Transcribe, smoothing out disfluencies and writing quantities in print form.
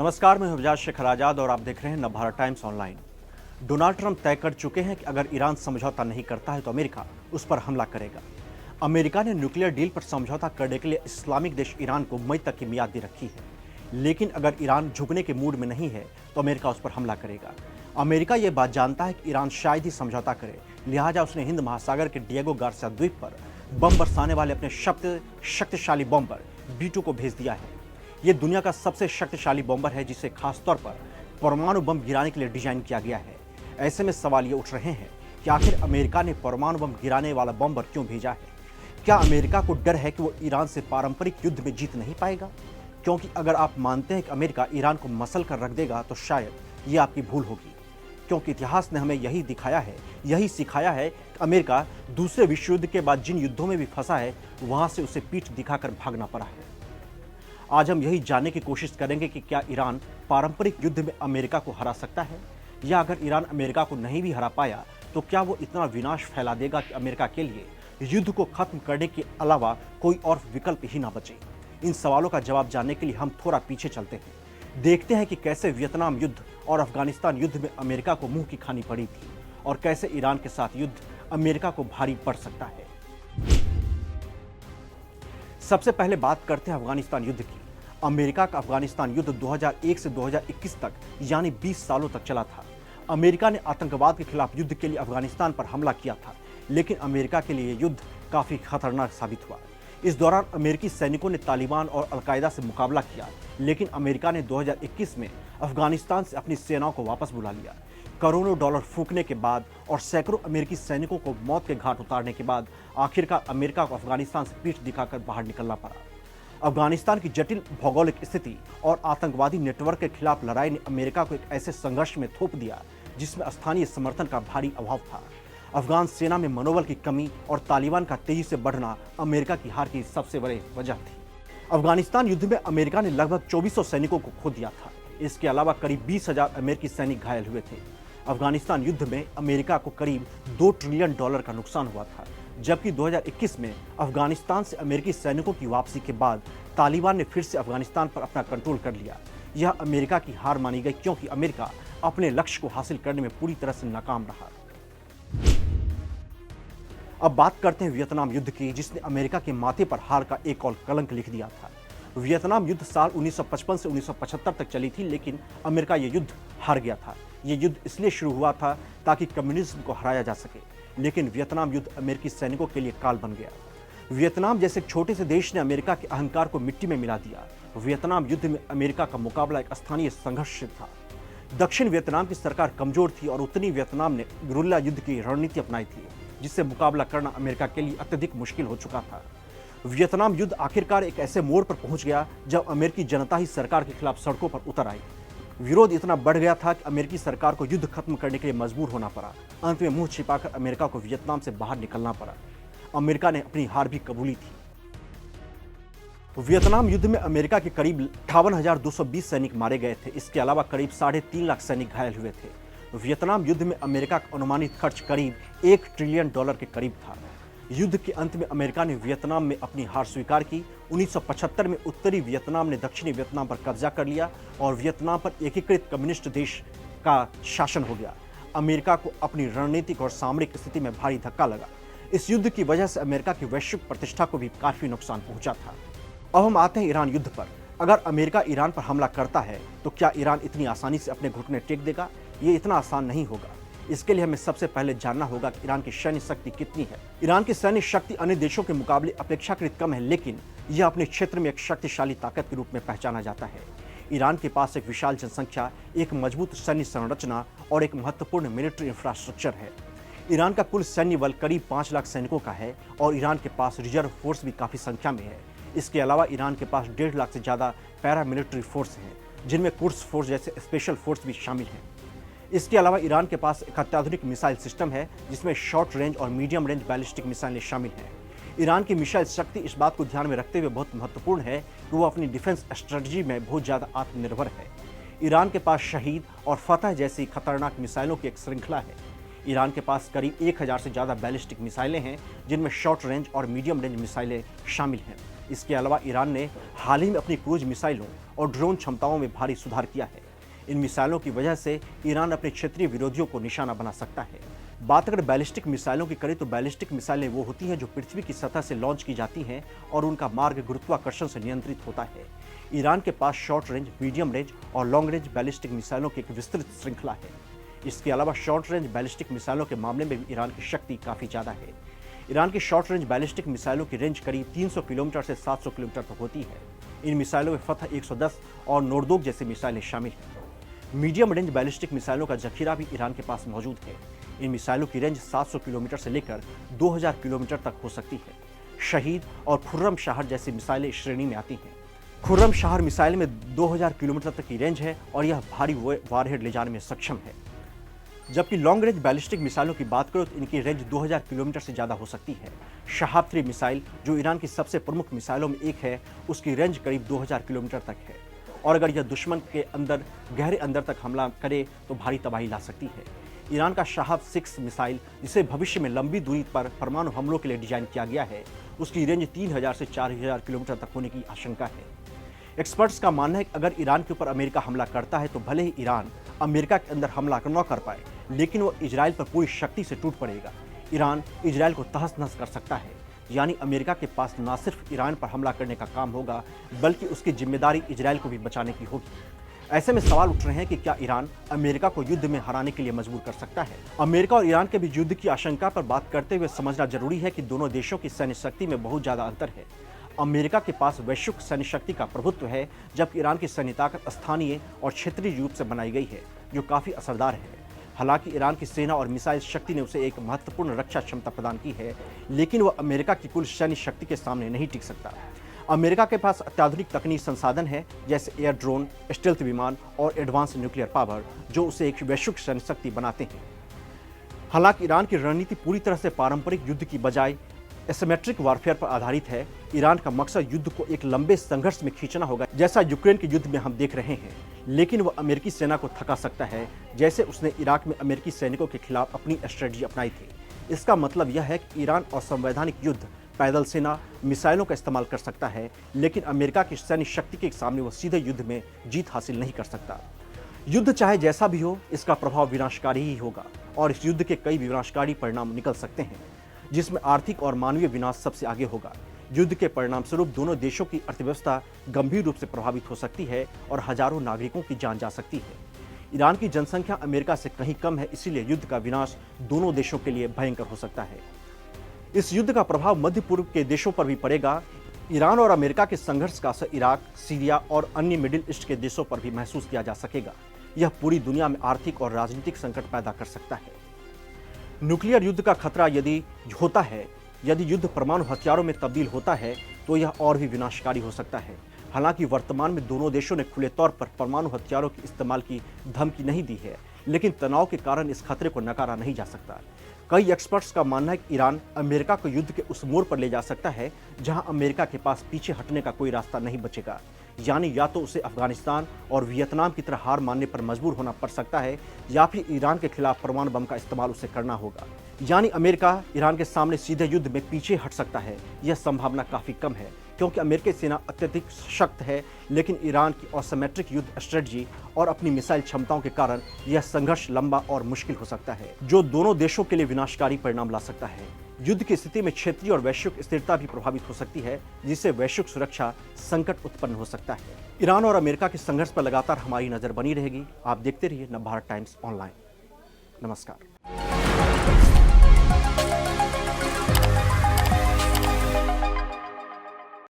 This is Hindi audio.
नमस्कार, मैं हवजाज शेखर आजाद और आप देख रहे हैं Navbharat times online. Donald Trump तय कर चुके हैं कि अगर ईरान समझौता नहीं करता है तो अमेरिका उस पर हमला करेगा। अमेरिका ने न्यूक्लियर डील पर समझौता करने के लिए इस्लामिक देश ईरान को मई तक की मियाद दे रखी है, लेकिन अगर ईरान झुकने के मूड में नहीं है तो अमेरिका उस पर हमला करेगा। अमेरिका ये बात जानता है कि ईरान शायद ही समझौता करे, लिहाजा उसने हिंद महासागर के डिएगो गार्सिया द्वीप पर बम बरसाने वाले अपने शक्तिशाली बॉम्बर B-2 को भेज दिया है। ये दुनिया का सबसे शक्तिशाली बॉम्बर है जिसे खासतौर पर परमाणु बम गिराने के लिए डिजाइन किया गया है। ऐसे में सवाल ये उठ रहे हैं कि आखिर अमेरिका ने परमाणु बम गिराने वाला बॉम्बर क्यों भेजा है? क्या अमेरिका को डर है कि वो ईरान से पारंपरिक युद्ध में जीत नहीं पाएगा? क्योंकि अगर आप मानते हैं कि अमेरिका ईरान को मसल कर रख देगा तो शायद ये आपकी भूल होगी, क्योंकि इतिहास ने हमें यही दिखाया है, यही सिखाया है कि अमेरिका दूसरे विश्व युद्ध के बाद जिन युद्धों में भी फंसा है वहां से उसे पीठ दिखाकर भागना पड़ा है। आज हम यही जानने की कोशिश करेंगे कि क्या ईरान पारंपरिक युद्ध में अमेरिका को हरा सकता है, या अगर ईरान अमेरिका को नहीं भी हरा पाया तो क्या वो इतना विनाश फैला देगा कि अमेरिका के लिए युद्ध को खत्म करने के अलावा कोई और विकल्प ही ना बचे। इन सवालों का जवाब जानने के लिए हम थोड़ा पीछे चलते हैं, देखते हैं कि कैसे वियतनाम युद्ध और अफगानिस्तान युद्ध में अमेरिका को मुंह की खानी पड़ी थी और कैसे ईरान के साथ युद्ध अमेरिका को भारी पड़ सकता है। सबसे पहले बात करते हैं अफगानिस्तान युद्ध की। अमेरिका का अफगानिस्तान युद्ध 2001 से 2021 तक यानी 20 सालों तक चला था। अमेरिका ने आतंकवाद के खिलाफ युद्ध के लिए अफगानिस्तान पर हमला किया था, लेकिन अमेरिका के लिए युद्ध काफी खतरनाक साबित हुआ। इस दौरान अमेरिकी सैनिकों ने तालिबान और अलकायदा से मुकाबला किया, लेकिन अमेरिका ने 2021 में अफगानिस्तान से अपनी सेनाओं को वापस बुला लिया। करोड़ों डॉलर फूंकने के बाद और सैकड़ों अमेरिकी सैनिकों को मौत के घाट उतारने के बाद आखिरकार अमेरिका को अफगानिस्तान से पीठ दिखाकर बाहर निकलना पड़ा। अफगानिस्तान की जटिल भौगोलिक स्थिति और आतंकवादी नेटवर्क के खिलाफ लड़ाई ने अमेरिका को एक ऐसे संघर्ष में थोप दिया जिसमें स्थानीय समर्थन का भारी अभाव था। अफगान सेना में मनोबल की कमी और तालिबान का तेजी से बढ़ना अमेरिका की हार की सबसे बड़ी वजह थी। अफगानिस्तान युद्ध में अमेरिका ने लगभग 2400 सैनिकों को खो दिया था। इसके अलावा करीब 20,000 अमेरिकी सैनिक घायल हुए थे। अफगानिस्तान युद्ध में अमेरिका को करीब $2 ट्रिलियन का नुकसान हुआ था, जबकि 2021 में अफगानिस्तान से अमेरिकी सैनिकों की वापसी के बाद तालिबान ने फिर से अफगानिस्तान पर अपना कंट्रोल कर लिया। यह अमेरिका की हार मानी गई, क्योंकि अमेरिका अपने लक्ष्य को हासिल करने में पूरी तरह से नाकाम रहा। अब बात करते हैं वियतनाम युद्ध की, जिसने अमेरिका के माथे पर हार का एक और कलंक लिख दिया था। वियतनाम युद्ध साल 1955 से 1975 तक चली थी, लेकिन अमेरिका यह युद्ध हार गया था। यह युद्ध इसलिए शुरू हुआ था ताकि कम्युनिज्म को हराया जा सके, लेकिन वियतनाम युद्ध अमेरिकी सैनिकों के लिए काल बन गया। वियतनाम जैसे छोटे से देश ने अमेरिका के अहंकार को मिट्टी में मिला दिया। वियतनाम युद्ध में अमेरिका का मुकाबला एक स्थानीय संघर्ष से था। दक्षिण वियतनाम की सरकार कमजोर थी और उत्तरी वियतनाम ने गुरिल्ला युद्ध की रणनीति अपनाई थी, जिससे मुकाबला करना अमेरिका के लिए अत्यधिक मुश्किल हो चुका था। वियतनाम युद्ध आखिरकार एक ऐसे मोड़ पर पहुंच गया जब अमेरिकी जनता ही सरकार के खिलाफ सड़कों पर उतर आई। विरोध इतना बढ़ गया था कि अमेरिकी सरकार को युद्ध खत्म करने के लिए मजबूर होना पड़ा। अंत में मुंह छिपाकर अमेरिका को वियतनाम से बाहर निकलना पड़ा। अमेरिका ने अपनी हार भी कबूली थी। वियतनाम युद्ध में अमेरिका के करीब 58,220 सैनिक मारे गए थे। इसके अलावा करीब 3.5 लाख सैनिक घायल हुए थे। वियतनाम युद्ध में अमेरिका का अनुमानित खर्च करीब $1 ट्रिलियन के करीब था। युद्ध के अंत में अमेरिका ने वियतनाम में अपनी हार स्वीकार की। 1975 में उत्तरी वियतनाम ने दक्षिणी वियतनाम पर कब्जा कर लिया और वियतनाम पर एकीकृत कम्युनिस्ट देश का शासन हो गया। अमेरिका को अपनी रणनीतिक और सामरिक स्थिति में भारी धक्का लगा। इस युद्ध की वजह से अमेरिका की वैश्विक प्रतिष्ठा को भी काफी नुकसान पहुंचा था। अब हम आते हैं ईरान युद्ध पर। अगर अमेरिका ईरान पर हमला करता है तो क्या ईरान इतनी आसानी से अपने घुटने टेक देगा? ये इतना आसान नहीं होगा। इसके लिए हमें सबसे पहले जानना होगा कि ईरान की सैन्य शक्ति कितनी है। ईरान की सैन्य शक्ति अन्य देशों के मुकाबले अपेक्षाकृत कम है, लेकिन यह अपने क्षेत्र में एक शक्तिशाली ताकत के रूप में पहचाना जाता है। ईरान के पास एक विशाल जनसंख्या, एक मजबूत सैन्य संरचना और एक महत्वपूर्ण मिलिट्री इंफ्रास्ट्रक्चर है। ईरान का कुल सैन्य बल करीब 5 लाख सैनिकों का है और ईरान के पास रिजर्व फोर्स भी काफी संख्या में है। इसके अलावा ईरान के पास 1.5 लाख से ज्यादा पैरामिलिट्री फोर्स हैं, जिनमें कुर्स फोर्स जैसे स्पेशल फोर्स भी शामिल हैं। इसके अलावा ईरान के पास एक अत्याधुनिक मिसाइल सिस्टम है, जिसमें शॉर्ट रेंज और मीडियम रेंज बैलिस्टिक मिसाइलें शामिल हैं। ईरान की मिसाइल शक्ति इस बात को ध्यान में रखते हुए बहुत महत्वपूर्ण है कि वो अपनी डिफेंस स्ट्रेटजी में बहुत ज़्यादा आत्मनिर्भर है। ईरान के पास शहीद और फतह जैसी खतरनाक मिसाइलों की एक श्रृंखला है। ईरान के पास करीब 1000 से ज़्यादा बैलिस्टिक मिसाइलें हैं, जिनमें शॉर्ट रेंज और मीडियम रेंज मिसाइलें शामिल हैं। इसके अलावा ईरान ने हाल ही में अपनी क्रूज मिसाइलों और ड्रोन क्षमताओं में भारी सुधार किया है। इन मिसाइलों की वजह से ईरान अपने क्षेत्रीय विरोधियों को निशाना बना सकता है। बात अगर बैलिस्टिक मिसाइलों की करें तो बैलिस्टिक मिसाइलें वो होती हैं जो पृथ्वी की सतह से लॉन्च की जाती हैं और उनका मार्ग गुरुत्वाकर्षण से नियंत्रित होता है। ईरान के पास शॉर्ट रेंज, मीडियम रेंज और लॉन्ग रेंज बैलिस्टिक मिसाइलों की एक विस्तृत श्रृंखला है। इसके अलावा शॉर्ट रेंज बैलिस्टिक मिसाइलों के मामले में भी ईरान की शक्ति काफ़ी ज़्यादा है। ईरान की शॉर्ट रेंज बैलिस्टिक मिसाइलों की रेंज करीब 300 किलोमीटर से 700 किलोमीटर तक होती है। इन मिसाइलों में फतह 110 और नोर्दोक जैसी मिसाइलें शामिल हैं। मीडियम रेंज बैलिस्टिक मिसाइलों का जखीरा भी ईरान के पास मौजूद है। इन मिसाइलों की रेंज 700 किलोमीटर से लेकर 2000 किलोमीटर तक हो सकती है। शहीद और खुर्रम शाहर जैसी मिसाइलें इस श्रेणी में आती हैं। खुर्रम शाहर मिसाइल में 2000 किलोमीटर तक की रेंज है और यह भारी वारहेड ले जाने में सक्षम है। जबकि लॉन्ग रेंज बैलिस्टिक मिसाइलों की बात करो तो इनकी रेंज 2000 किलोमीटर से ज़्यादा हो सकती है। शहाब 3 मिसाइल, जो ईरान की सबसे प्रमुख मिसाइलों में एक है, उसकी रेंज करीब 2000 किलोमीटर तक है और अगर यह दुश्मन के अंदर गहरे अंदर तक हमला करे तो भारी तबाही ला सकती है। ईरान का शहाब 6 मिसाइल, जिसे भविष्य में लंबी दूरी पर परमाणु हमलों के लिए डिजाइन किया गया है, उसकी रेंज 3000 से 4000 किलोमीटर तक होने की आशंका है। एक्सपर्ट्स का मानना है कि अगर ईरान के ऊपर अमेरिका हमला करता है तो भले ही ईरान अमेरिका के अंदर हमला न कर पाए, लेकिन वो इजराइल पर पूरी शक्ति से टूट पड़ेगा। ईरान इजराइल को तहस नहस कर सकता है। यानी अमेरिका के पास न सिर्फ ईरान पर हमला करने का काम होगा, बल्कि उसकी जिम्मेदारी इजराइल को भी बचाने की होगी। ऐसे में सवाल उठ रहे हैं कि क्या ईरान अमेरिका को युद्ध में हराने के लिए मजबूर कर सकता है। अमेरिका और ईरान के बीच युद्ध की आशंका पर बात करते हुए समझना जरूरी है कि दोनों देशों की सैन्य शक्ति में बहुत ज्यादा अंतर है। अमेरिका के पास वैश्विक सैन्य शक्ति का प्रभुत्व है, जबकि ईरान की सैन्य ताकत स्थानीय और क्षेत्रीय रूप से बनाई गई है, जो काफी असरदार है। हालांकि ईरान की सेना और मिसाइल शक्ति ने उसे एक महत्वपूर्ण रक्षा क्षमता प्रदान की है, लेकिन वह अमेरिका की कुल सैन्य शक्ति के सामने नहीं टिक सकता। अमेरिका के पास अत्याधुनिक तकनीक संसाधन है, जैसे एयर ड्रोन, स्टेल्थ विमान और एडवांस न्यूक्लियर पावर, जो उसे एक वैश्विक सैन्य शक्ति बनाते हैं। हालांकि ईरान की रणनीति पूरी तरह से पारंपरिक युद्ध की बजाय एसिमेट्रिक वारफेयर पर आधारित है। ईरान का मकसद युद्ध को एक लंबे संघर्ष में खींचना होगा, जैसा यूक्रेन के युद्ध में हम देख रहे हैं, लेकिन वह अमेरिकी सेना को थका सकता है, जैसे उसने इराक में अमेरिकी सैनिकों के खिलाफ अपनी स्ट्रेटजी अपनाई थी। इसका मतलब यह है कि ईरान असंवैधानिक युद्ध, पैदल सेना, मिसाइलों का इस्तेमाल कर सकता है, लेकिन अमेरिका की सैन्य शक्ति के सामने वह सीधे युद्ध में जीत हासिल नहीं कर सकता। युद्ध चाहे जैसा भी हो, इसका प्रभाव विनाशकारी ही होगा और इस युद्ध के कई विनाशकारी परिणाम निकल सकते हैं, जिसमें आर्थिक और मानवीय विनाश सबसे आगे होगा। युद्ध के परिणाम स्वरूप दोनों देशों की अर्थव्यवस्था गंभीर रूप से प्रभावित हो सकती है और हजारों नागरिकों की जान जा सकती है। ईरान की जनसंख्या अमेरिका से कहीं कम है, इसीलिए युद्ध का विनाश दोनों देशों के लिए भयंकर हो सकता है। इस युद्ध का प्रभाव मध्य पूर्व के देशों पर भी पड़ेगा। ईरान और अमेरिका के संघर्ष का असर इराक, सीरिया और अन्य मिडिल ईस्ट के देशों पर भी महसूस किया जा सकेगा। यह पूरी दुनिया में आर्थिक और राजनीतिक संकट पैदा कर सकता है। न्यूक्लियर युद्ध का खतरा यदि होता है, यदि युद्ध परमाणु हथियारों में तब्दील होता है, तो यह और भी विनाशकारी हो सकता है। हालांकि वर्तमान में दोनों देशों ने खुले तौर पर परमाणु हथियारों के इस्तेमाल की धमकी नहीं दी है, लेकिन तनाव के कारण इस खतरे को नकारा नहीं जा सकता। कई एक्सपर्ट्स का मानना है कि ईरान अमेरिका को युद्ध के उस मोड़ पर ले जा सकता है जहां अमेरिका के पास पीछे हटने का कोई रास्ता नहीं बचेगा। यानी या तो उसे अफगानिस्तान और वियतनाम की तरह हार मानने पर मजबूर होना पड़ सकता है, या फिर ईरान के खिलाफ परमाणु बम का इस्तेमाल उसे करना होगा। यानी अमेरिका ईरान के सामने सीधे युद्ध में पीछे हट सकता है। यह संभावना काफी कम है, क्योंकि अमेरिकी सेना अत्यधिक सशक्त है, लेकिन ईरान की असिमेट्रिक युद्ध स्ट्रेटजी और अपनी मिसाइल क्षमताओं के कारण यह संघर्ष लंबा और मुश्किल हो सकता है, जो दोनों देशों के लिए विनाशकारी परिणाम ला सकता है। युद्ध की स्थिति में क्षेत्रीय और वैश्विक स्थिरता भी प्रभावित हो सकती है, जिससे वैश्विक सुरक्षा संकट उत्पन्न हो सकता है। ईरान और अमेरिका के संघर्ष पर लगातार हमारी नजर बनी रहेगी। आप देखते रहिए नवभारत टाइम्स ऑनलाइन। नमस्कार।